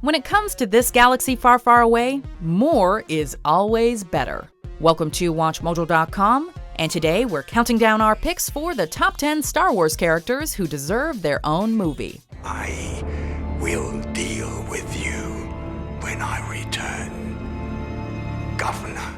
When it comes to this galaxy far, far away, more is always better. Welcome to WatchMojo.com, and today we're counting down our picks for the top 10 Star Wars characters who deserve their own movie. I will deal with you when I return, Governor.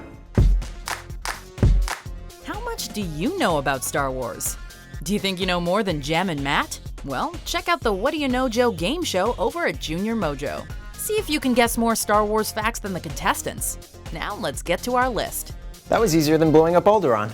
How much do you know about Star Wars? Do you think you know more than Jem and Matt? Well, check out the What Do You Know Joe game show over at Junior Mojo. See if you can guess more Star Wars facts than the contestants. Now let's get to our list. That was easier than blowing up Alderaan.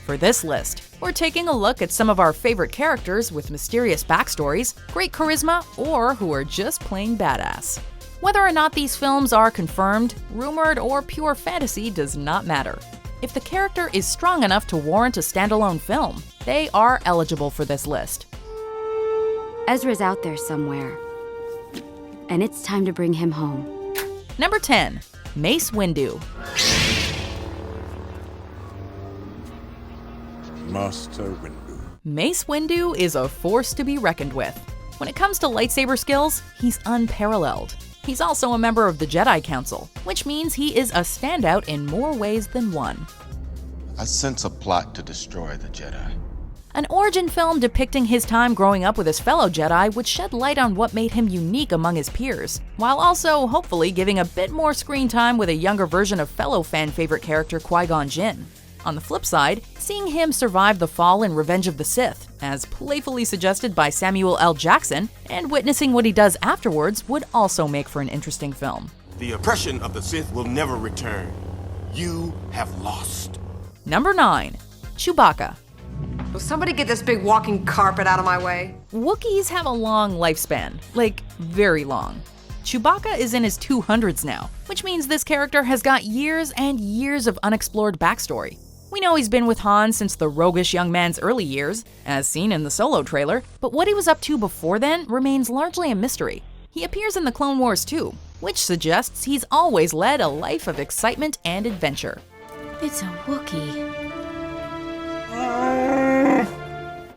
For this list, we're taking a look at some of our favorite characters with mysterious backstories, great charisma, or who are just plain badass. Whether or not these films are confirmed, rumored, or pure fantasy does not matter. If the character is strong enough to warrant a standalone film, they are eligible for this list. Ezra's out there somewhere, and it's time to bring him home. Number 10. Mace Windu. Master Windu. Mace Windu is a force to be reckoned with. When it comes to lightsaber skills, he's unparalleled. He's also a member of the Jedi Council, which means he is a standout in more ways than one. I sense a plot to destroy the Jedi. An origin film depicting his time growing up with his fellow Jedi would shed light on what made him unique among his peers, while also hopefully giving a bit more screen time with a younger version of fellow fan-favorite character Qui-Gon Jinn. On the flip side, seeing him survive the fall in Revenge of the Sith, as playfully suggested by Samuel L. Jackson, and witnessing what he does afterwards would also make for an interesting film. The oppression of the Sith will never return. You have lost. Number 9. Chewbacca. Will somebody get this big walking carpet out of my way? Wookiees have a long lifespan, like very long. Chewbacca is in his 200s now, which means this character has got years and years of unexplored backstory. We know he's been with Han since the roguish young man's early years, as seen in the Solo trailer, but what he was up to before then remains largely a mystery. He appears in the Clone Wars too, which suggests he's always led a life of excitement and adventure. It's a Wookiee.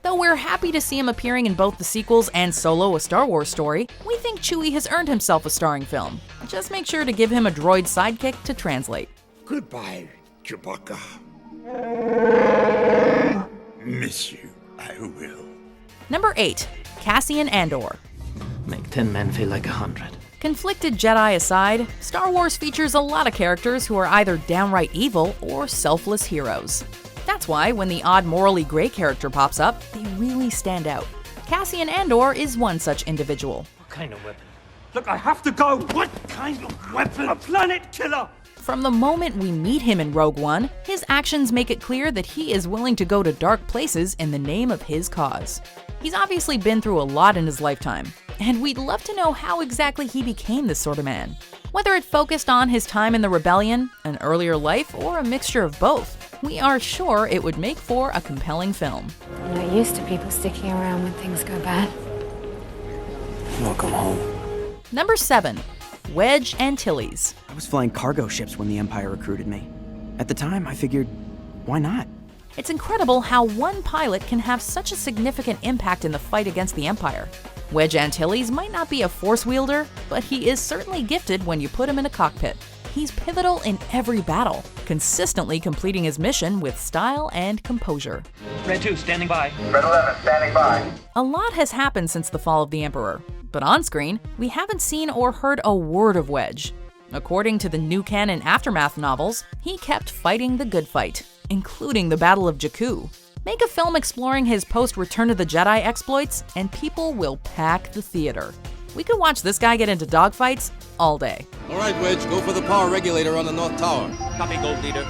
Though we're happy to see him appearing in both the sequels and Solo: A Star Wars Story, we think Chewie has earned himself a starring film. Just make sure to give him a droid sidekick to translate. Goodbye, Chewbacca. Miss you, I will. Number 8. Cassian Andor. Make 10 men feel like 100. Conflicted Jedi aside, Star Wars features a lot of characters who are either downright evil or selfless heroes. That's why when the odd morally gray character pops up, they really stand out. Cassian Andor is one such individual. What kind of weapon? Look, I have to go! What kind of weapon? A planet killer! From the moment we meet him in Rogue One, his actions make it clear that he is willing to go to dark places in the name of his cause. He's obviously been through a lot in his lifetime, and we'd love to know how exactly he became this sort of man. Whether it focused on his time in the rebellion, an earlier life, or a mixture of both, we are sure it would make for a compelling film. I'm not used to people sticking around when things go bad. Welcome home. Number 7. Wedge Antilles. I was flying cargo ships when the Empire recruited me. At the time, I figured, why not? It's incredible how one pilot can have such a significant impact in the fight against the Empire. Wedge Antilles might not be a force wielder, but he is certainly gifted when you put him in a cockpit. He's pivotal in every battle, consistently completing his mission with style and composure. Red 2, standing by. Red 11, standing by. A lot has happened since the fall of the Emperor, but on screen, we haven't seen or heard a word of Wedge. According to the new canon Aftermath novels, he kept fighting the good fight, including the Battle of Jakku. Make a film exploring his post-Return of the Jedi exploits, and people will pack the theater. We could watch this guy get into dogfights all day. All right, Wedge, go for the power regulator on the North Tower. Copy, Gold Leader.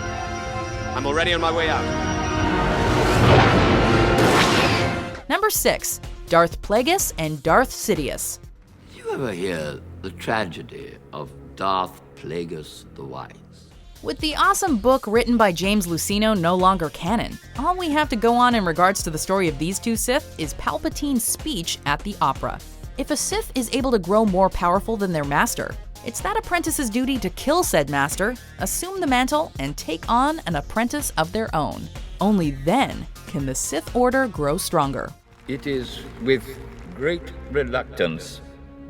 I'm already on my way out. Number 6. Darth Plagueis and Darth Sidious. Did you ever hear the tragedy of Darth Plagueis the Wise? With the awesome book written by James Luceno no longer canon, all we have to go on in regards to the story of these two Sith is Palpatine's speech at the opera. If a Sith is able to grow more powerful than their master, it's that apprentice's duty to kill said master, assume the mantle, and take on an apprentice of their own. Only then can the Sith Order grow stronger. It is with great reluctance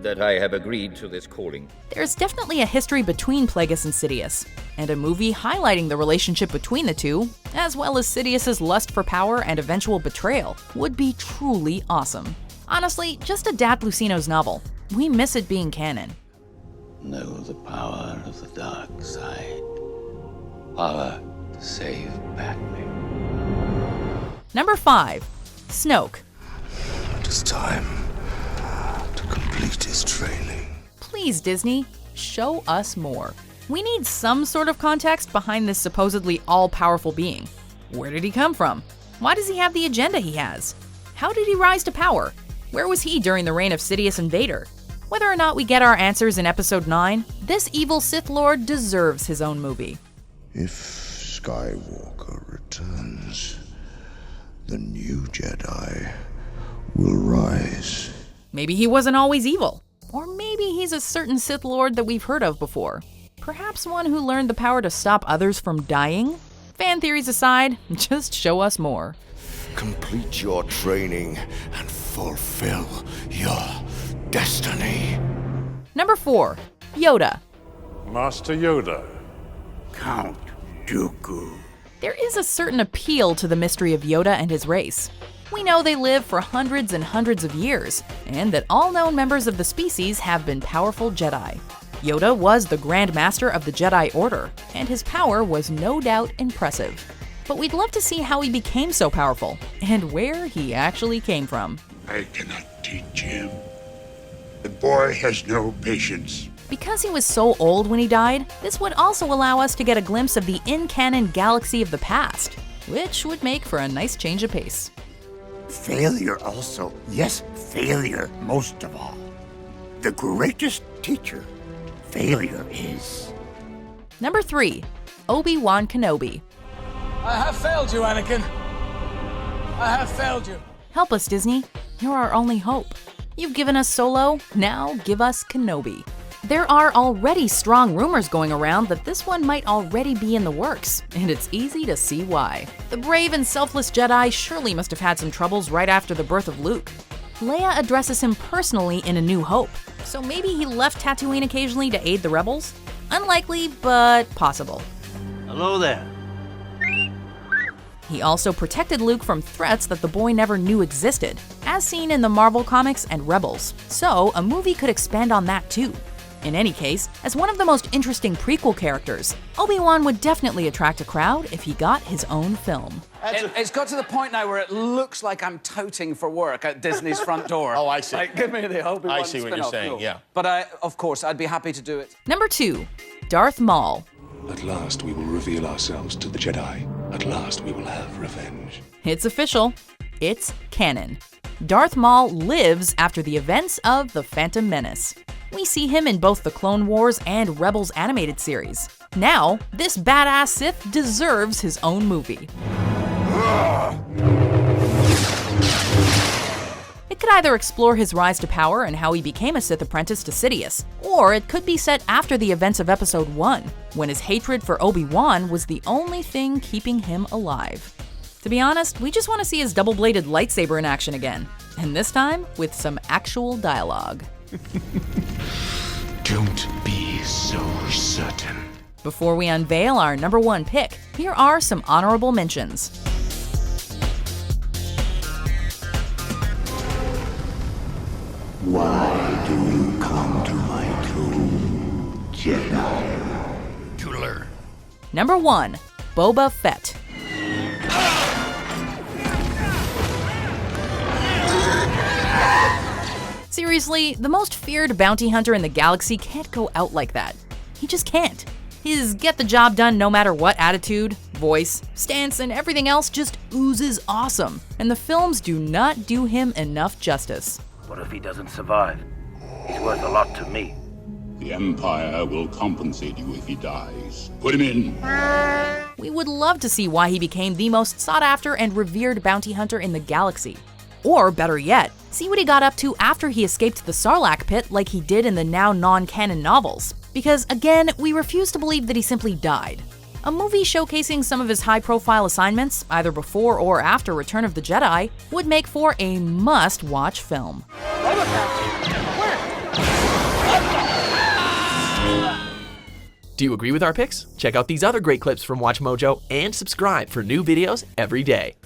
that I have agreed to this calling. There's definitely a history between Plagueis and Sidious, and a movie highlighting the relationship between the two, as well as Sidious's lust for power and eventual betrayal, would be truly awesome. Honestly, just adapt Lucino's novel. We miss it being canon. Know the power of the dark side. Power to save Padme. Number 5. Snoke. It is time to complete his training. Please, Disney, show us more. We need some sort of context behind this supposedly all-powerful being. Where did he come from? Why does he have the agenda he has? How did he rise to power? Where was he during the reign of Sidious and Vader? Whether or not we get our answers in Episode 9, this evil Sith Lord deserves his own movie. If Skywalker returns, the new Jedi will rise. Maybe he wasn't always evil. Or maybe he's a certain Sith Lord that we've heard of before. Perhaps one who learned the power to stop others from dying? Fan theories aside, just show us more. Complete your training and fulfill your destiny. Number 4. Yoda. Master Yoda. Count Dooku. There is a certain appeal to the mystery of Yoda and his race. We know they live for hundreds and hundreds of years, and that all known members of the species have been powerful Jedi. Yoda was the Grand Master of the Jedi Order, and his power was no doubt impressive. But we'd love to see how he became so powerful, and where he actually came from. I cannot teach him. The boy has no patience. Because he was so old when he died, this would also allow us to get a glimpse of the in-canon galaxy of the past, which would make for a nice change of pace. Failure also. Yes, failure most of all. The greatest teacher, failure is. Number 3. Obi-Wan Kenobi. I have failed you, Anakin. I have failed you. Help us, Disney. You're our only hope. You've given us Solo, now give us Kenobi. There are already strong rumors going around that this one might already be in the works, and it's easy to see why. The brave and selfless Jedi surely must have had some troubles right after the birth of Luke. Leia addresses him personally in A New Hope, so maybe he left Tatooine occasionally to aid the rebels? Unlikely, but possible. Hello there. He also protected Luke from threats that the boy never knew existed, as seen in the Marvel comics and Rebels, so a movie could expand on that too. In any case, as one of the most interesting prequel characters, Obi-Wan would definitely attract a crowd if he got his own film. It's got to the point now where it looks like I'm touting for work at Disney's front door. Oh, I see. Like, give me the Obi-Wan I see what you're spin-off. saying, Cool. yeah. But of course, I'd be happy to do it. Number 2. Darth Maul. At last we will reveal ourselves to the Jedi. At last we will have revenge. It's official. It's canon. Darth Maul lives after the events of The Phantom Menace. We see him in both the Clone Wars and Rebels animated series. Now, this badass Sith deserves his own movie. It could either explore his rise to power and how he became a Sith apprentice to Sidious, or it could be set after the events of Episode 1, when his hatred for Obi-Wan was the only thing keeping him alive. To be honest, we just want to see his double-bladed lightsaber in action again, and this time with some actual dialogue. Don't be so certain. Before we unveil our number 1 pick, here are some honorable mentions. Why do you come to my tomb, Jedi? To learn. Number 1. Boba Fett. Seriously, the most feared bounty hunter in the galaxy can't go out like that. He just can't. His get-the-job-done no-matter-what attitude, voice, stance, and everything else just oozes awesome, and the films do not do him enough justice. What if he doesn't survive? He's worth a lot to me. The Empire will compensate you if he dies. Put him in. We would love to see why he became the most sought-after and revered bounty hunter in the galaxy. Or, better yet, see what he got up to after he escaped the Sarlacc pit like he did in the now non-canon novels. Because, again, we refuse to believe that he simply died. A movie showcasing some of his high-profile assignments, either before or after Return of the Jedi, would make for a must-watch film. Do you agree with our picks? Check out these other great clips from WatchMojo and subscribe for new videos every day.